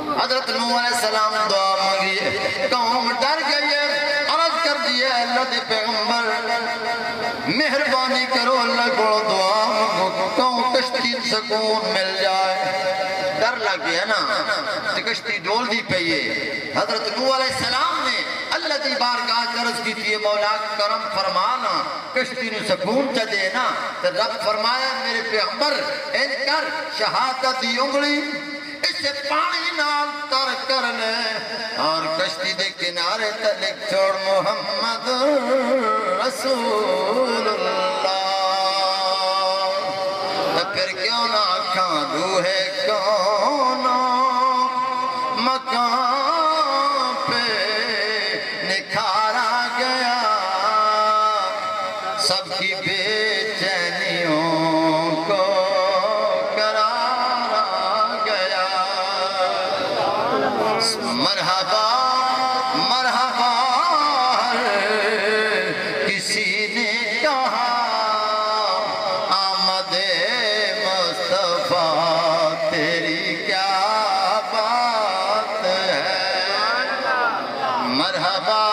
حضرت نوح علیہ السلام دعا مانگیے، قوم ڈر گئی ہے، عرض کر دیا اللہ دے پیغمبر مہربانی کرو، اللہ کو دعا مانگو، قوم کشتی سکون مل جائے۔ ڈر لگ گیا نا، کشتی ڈول دی پئیے۔ حضرت نوح علیہ السلام نے اللہ دی بارگاہ عرض کی تھی، مولا کرم فرمانا، کشتی نو سکون چا دینا۔ تو رب فرمایا میرے پیغمبر ان کر شہادت دی انگلی اسے پانی نال تر کر لے اور کشتی دے کنارے تلک چھوڑ محمد رسول اللہ۔ تو پھر کیوں نہ آنکھاں دوہے کونوں مکان پہ نکھارا گیا، سب کی بے چینیوں کو قرارا گیا۔ مرحبا مرحبا کسی نے کہا آمد مصطفیٰ تیری کیا بات ہے، مرحبا